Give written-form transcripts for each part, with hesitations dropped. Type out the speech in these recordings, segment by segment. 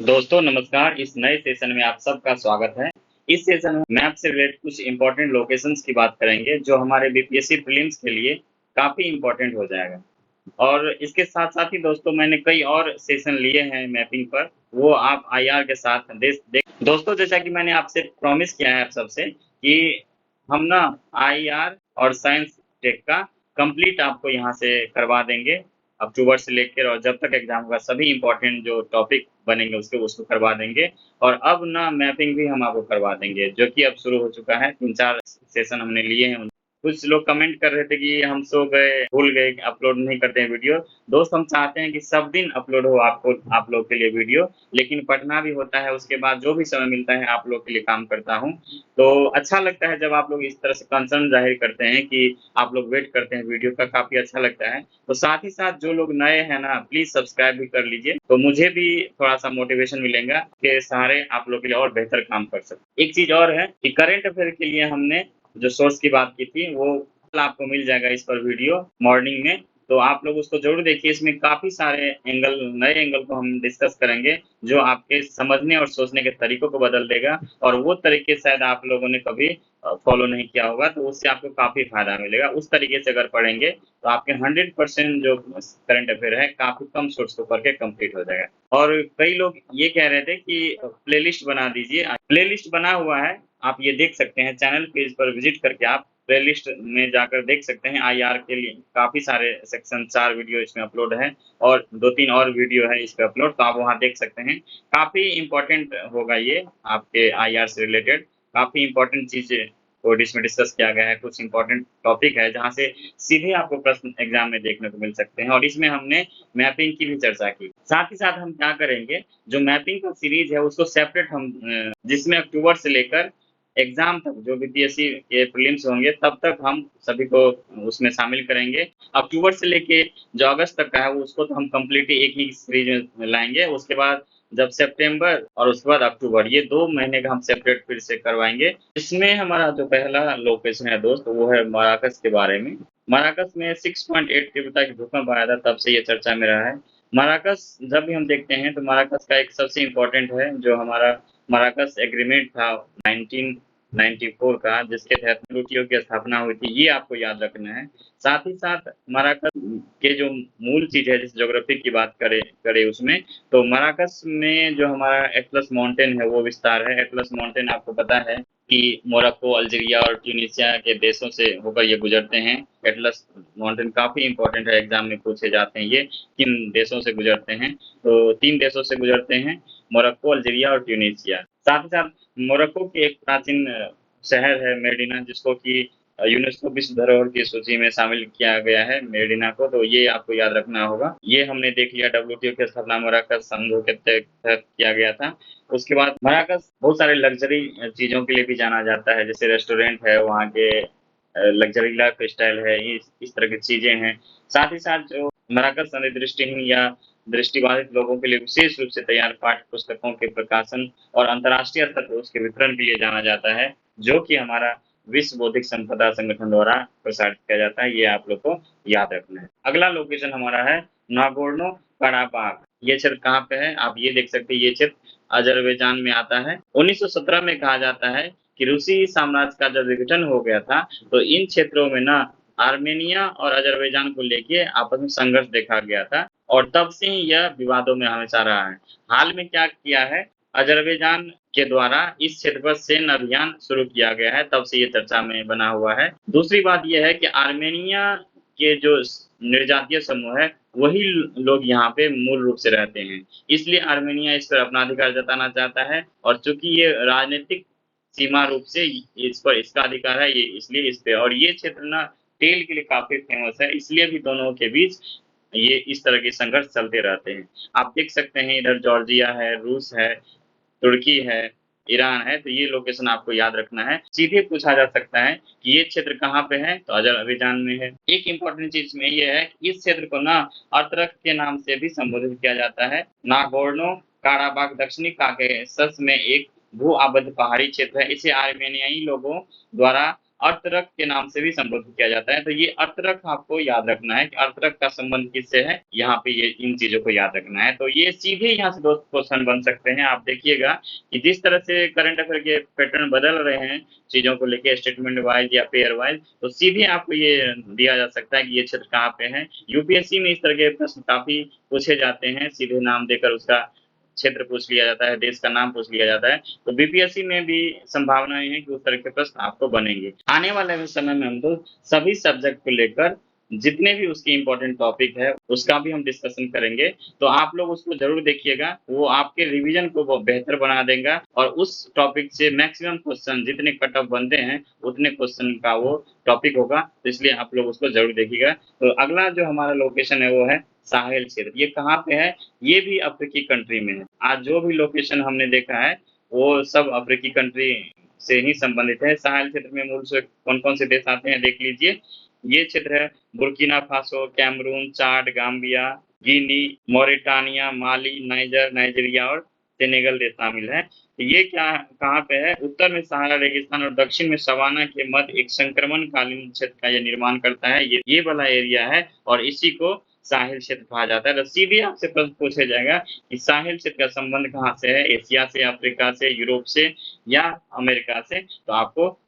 दोस्तों नमस्कार। इस नए सेशन में आप सबका स्वागत है। इस सेशन में मैप से रिलेटेड कुछ इंपॉर्टेंट लोकेशंस की बात करेंगे जो हमारे बीपीएससी प्रीलिम्स के लिए काफ़ी इंपॉर्टेंट हो जाएगा। और इसके साथ-साथ ही दोस्तों मैंने कई और सेशन लिए हैं मैपिंग पर, वो आप आईआर के साथ देख दोस्तों जैसा कि मैंने आपसे प्रॉमिस किया है आप सबसे कि हम ना आईआर और साइंस टेक का कंप्लीट आपको यहाँ से करवा देंगे। अक्टूबर से लेकर और जब तक एग्ज़ाम होगा सभी इम्पोर्टेंट जो टॉपिक बनेंगे उसको करवा देंगे। और अब ना मैपिंग भी हम आपको करवा देंगे जो कि अब शुरू हो चुका है। 3-4 सेशन हमने लिए हैं। कुछ लोग कमेंट कर रहे थे कि हम सो गए, भूल गए कि अपलोड नहीं करते हैं वीडियो। दोस्त हम चाहते हैं कि सब दिन अपलोड हो आप लोग के लिए वीडियो, लेकिन पढ़ना भी होता है, उसके बाद जो भी समय मिलता है आप लोग के लिए काम करता हूँ। तो अच्छा लगता है जब आप लोग इस तरह से कंसर्न ज़ाहिर करते हैं कि आप लोग वेट करते हैं वीडियो का, काफ़ी अच्छा लगता है। तो साथ ही साथ जो लोग नए हैं ना प्लीज़ सब्सक्राइब भी कर लीजिए, तो मुझे भी थोड़ा-सा मोटिवेशन मिलेगा के सहारे आप लोग के लिए और बेहतर काम कर सकूँ। एक चीज़ और है कि करंट अफेयर के लिए हमने जो सोर्स की बात की थी वो कल आपको मिल जाएगा इस पर वीडियो मॉर्निंग में, तो आप लोग उसको ज़रूर देखिए। इसमें काफ़ी सारे नए एंगल को हम डिस्कस करेंगे जो आपके समझने और सोचने के तरीकों को बदल देगा और वो तरीके शायद आप लोगों ने कभी फॉलो नहीं किया होगा, तो उससे आपको काफ़ी फ़ायदा मिलेगा। उस तरीके से अगर पढ़ेंगे तो आपके 100% जो करंट अफेयर है काफ़ी कम सोर्स को पढ़ के कंप्लीट हो जाएगा। और कई लोग ये कह रहे थे कि प्लेलिस्ट बना दीजिए। प्लेलिस्ट बना हुआ है, आप ये देख सकते हैं चैनल पेज पर विज़िट करके आप प्लेलिस्ट में जाकर देख सकते हैं। आईआर के लिए काफ़ी सारे सेक्शन 4 वीडियो इसमें अपलोड है और 2-3 और वीडियो है इस पे अपलोड, तो आप वहाँ देख सकते हैं। काफ़ी इम्पोर्टेंट होगा ये आपके आईआर से रिलेटेड, काफ़ी इम्पोर्टेंट चीज़ें और इसमें डिस्कस किया गया है। कुछ इम्पोर्टेंट टॉपिक है जहाँ से सीधे आपको प्रश्न एग्ज़ाम में देखने को मिल सकते हैं और इसमें हमने मैपिंग की भी चर्चा की। साथ ही साथ हम क्या करेंगे, जो मैपिंग का सीरीज़ है उसको सेपरेट हम जिसमें अक्टूबर से लेकर एग्ज़ाम तक जो बीपीएससी के प्रीलिम्स होंगे तब तक हम सभी को उसमें शामिल करेंगे। अक्टूबर से लेके जो अगस्त तक का है उसको तो हम कंप्लीटली एक ही सीरीज़ में लाएँगे। उसके बाद जब सितंबर और उसके बाद अक्टूबर ये 2 महीने का हम सेपरेट फिर से करवाएँगे। इसमें हमारा जो पहला लोकेशन है दोस्त वो है मराकस के बारे में। मराकस में 6.8 तीव्रता की भूकंप आया था, तब से ये चर्चा में रहा है। मराकस जब भी हम देखते हैं तो मराकस का एक सबसे इम्पोर्टेंट है जो हमारा मराकस एग्रीमेंट था 1994 का, जिसके तहत डब्ल्यूटीओ की स्थापना हुई थी, ये आपको याद रखना है। साथ ही साथ मराकस के जो मूल चीज़ है, जिस ज्योग्राफी की बात करें उसमें, तो मराकस में जो हमारा एटलस माउंटेन है वो विस्तार है। एटलस माउंटेन आपको पता है कि मोरक्को, अल्जीरिया और ट्यूनीशिया के देशों से होकर ये गुजरते हैं। एटलस माउंटेन काफ़ी इम्पोर्टेंट है, एग्ज़ाम में पूछे जाते हैं ये, किन देशों से गुजरते हैं? तो 3 देशों से गुजरते हैं, मोरक्को, अल्जीरिया और ट्यूनीशिया। साथ ही साथ मोरक्को की एक प्राचीन शहर है मेडिना, जिसको कि यूनेस्को विश्व धरोहर की सूची में शामिल किया गया है मेडिना को, तो ये आपको याद रखना होगा। ये हमने देख लिया डब्ल्यूटीओ की स्थापना मराकस संधि के तहत किया गया था। उसके बाद मराकस बहुत सारे लग्ज़री चीज़ों के लिए भी जाना जाता है, जैसे रेस्टोरेंट है वहाँ के, लग्ज़री लाइफ़स्टाइल है, इस तरह की चीज़ें हैं। साथ ही साथ जो मराकस दृष्टिहीन या दृष्टिबाधित लोगों के लिए विशेष रूप से तैयार पाठ्य पुस्तकों के प्रकाशन और अंतर्राष्ट्रीय स्तर पर उसके वितरण के लिए जाना जाता है, जो कि हमारा विश्व बौद्धिक संपदा संगठन द्वारा प्रसारित किया जाता है। ये आप लोग को याद रखना है। अगला लोकेशन हमारा है नागोर्नो-कराबाख। ये क्षेत्र कहाँ पे है? आप ये देख सकते हैं, ये क्षेत्र अज़रबैजान में आता है। 1917 में कहा जाता है कि रूसी साम्राज्य का जब विघटन हो गया था, तो इन क्षेत्रों में ना आर्मेनिया और अज़रबैजान को लेके आपस में संघर्ष देखा गया था और तब से ही यह विवादों में हमेशा रहा है। हाल में क्या किया है, अज़रबैजान के द्वारा इस क्षेत्र पर सैन्य अभियान शुरू किया गया है, तब से ये चर्चा में बना हुआ है। दूसरी बात ये है कि आर्मेनिया के जो निर्जातीय समूह है, वही लोग यहाँ पे मूल रूप से रहते हैं। इसलिए आर्मेनिया इस पर अपना अधिकार जताना चाहता है और चूँकि ये राजनीतिक सीमा रूप से इस पर इसका अधिकार है, ये इसलिए इस पे, और ये क्षेत्र ना तेल के लिए काफ़ी फ़ेमस है, इसलिए भी दोनों के बीच ये इस तरह के संघर्ष चलते रहते हैं। आप देख सकते हैं इधर जॉर्जिया है, रूस है, तुर्की है, ईरान है, तो ये लोकेशन आपको याद रखना है। सीधे पूछा जा सकता है कि ये क्षेत्र कहाँ पे है? तो अज़रबैजान में है। एक इम्पोर्टेंट चीज़ इसमें ये है कि इस क्षेत्र को ना अर्तरक के नाम से भी संबोधित किया जाता है। नागोर्नो-काराबाख दक्षिणी काकेशस में एक भू-आबद्ध पहाड़ी क्षेत्र है। इसे आर्मेनियाई लोगों द्वारा अर्थरक के नाम से भी संबोधित किया जाता है। तो ये अर्थरक आपको याद रखना है कि अर्थरक का संबंध किससे है, यहाँ पे ये इन चीज़ों को याद रखना है। तो ये सीधे यहाँ से दोस्त क्वेश्चन बन सकते हैं। आप देखिएगा कि जिस तरह से करंट अफेयर के पैटर्न बदल रहे हैं चीज़ों को लेके स्टेटमेंट वाइज़ या पेयर वाइज़, तो सीधे आपको ये दिया जा सकता है कि ये क्षेत्र कहाँ पे है। यूपीएससी में इस तरह के प्रश्न काफ़ी पूछे जाते हैं, सीधे नाम देकर उसका क्षेत्र पूछ लिया जाता है, देश का नाम पूछ लिया जाता है। तो बीपीएससी में भी संभावनाएँ हैं कि उस तरह के प्रश्न आपको बनेंगे। आने वाले समय में हम लोग सभी सब्जेक्ट को लेकर जितने भी उसके इम्पोर्टेंट टॉपिक है, उसका भी हम डिस्कशन करेंगे। तो आप लोग उसको ज़रूर देखिएगा, वो आपके रिवीजन को वो बेहतर बना देगा और उस टॉपिक से मैक्सिमम क्वेश्चन जितने कट ऑफ बनते हैं, उतने क्वेश्चन का वो टॉपिक होगा। तो इसलिए आप लोग उसको ज़रूर देखिएगा। तो अगला जो हमारा लोकेशन है वो है साहेल क्षेत्र। ये कहाँ पे है? ये भी अफ्रीकी कंट्री में है। आज जो भी लोकेशन हमने देखा है, वो सब अफ्रीकी कंट्री से ही संबंधित है। साहेल क्षेत्र में मूल से कौन-कौन से देश आते हैं देख लीजिए। ये क्षेत्र है बुर्किना फासो, कैमरून, चाड, गाम्बिया, गिनी, मॉरिटानिया, माली, नाइजर, नाइजीरिया और सेनेगल देश शामिल हैं। तो ये क्या कहाँ पे है? उत्तर में सहारा रेगिस्तान और दक्षिण में सवाना के मध्य एक संक्रमणकालीन क्षेत्र का ये निर्माण करता है। ये वाला एरिया है और इसी को साहिल क्षेत्र कहा जाता है। तो सीधे आपसे प्रश्न पूछा जाएगा कि साहिल क्षेत्र का संबंध कहाँ से है? एशिया से, अफ्रीका से, यूरोप से या अमेरिका से? तो आपको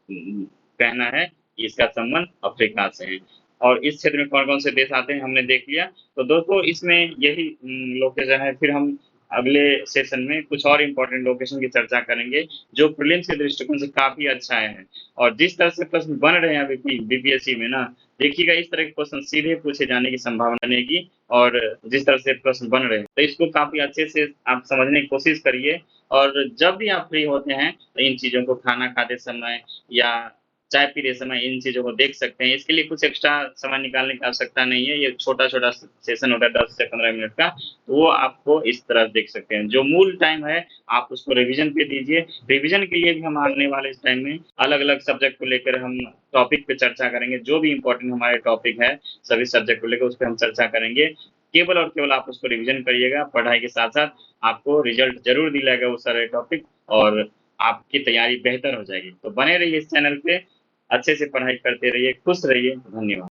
कहना है कि इसका संबंध अफ्रीका से है। और इस क्षेत्र में कौन-कौन से देश आते हैं हमने देख लिया। तो दोस्तों इसमें यही लोकेशन है। फिर हम अगले सेशन में कुछ और इम्पोर्टेंट लोकेशन की चर्चा करेंगे, जो प्रीलिम्स के दृष्टिकोण से काफ़ी अच्छा है। और जिस तरह से प्रश्न बन रहे हैं अभी बीपीएससी में ना, देखिएगा इस तरह के क्वेश्चन सीधे पूछे जाने की संभावना बनेगी। और जिस तरह से प्रश्न बन रहे हैं, तो इसको काफ़ी अच्छे से आप समझने की कोशिश करिए। और जब भी आप फ्री होते हैं, तो इन चीज़ों को खाना खाते समय या चाय पीते समय इन चीज़ों को देख सकते हैं। इसके लिए कुछ एक्स्ट्रा समय निकालने की आवश्यकता नहीं है। ये छोटा-छोटा सेशन होता है 10 से 15 मिनट का, तो वो आपको इस तरह देख सकते हैं। जो मूल टाइम है, आप उसको रिवीजन पे दीजिए। रिवीजन के लिए भी हम आने वाले इस टाइम में अलग-अलग सब्जेक्ट को लेकर हम टॉपिक पे चर्चा करेंगे। जो भी इम्पोर्टेंट हमारे टॉपिक है, सभी सब्जेक्ट को लेकर उस पे हम चर्चा करेंगे। केवल और केवल आप उसको रिवीजन करिएगा। पढ़ाई के साथ-साथ आपको रिज़ल्ट ज़रूर दिलाएगा वो सारे टॉपिक और आपकी तैयारी बेहतर हो जाएगी। तो बने रहिए इस चैनल पे, अच्छे से पढ़ाई करते रहिए, खुश रहिए। धन्यवाद।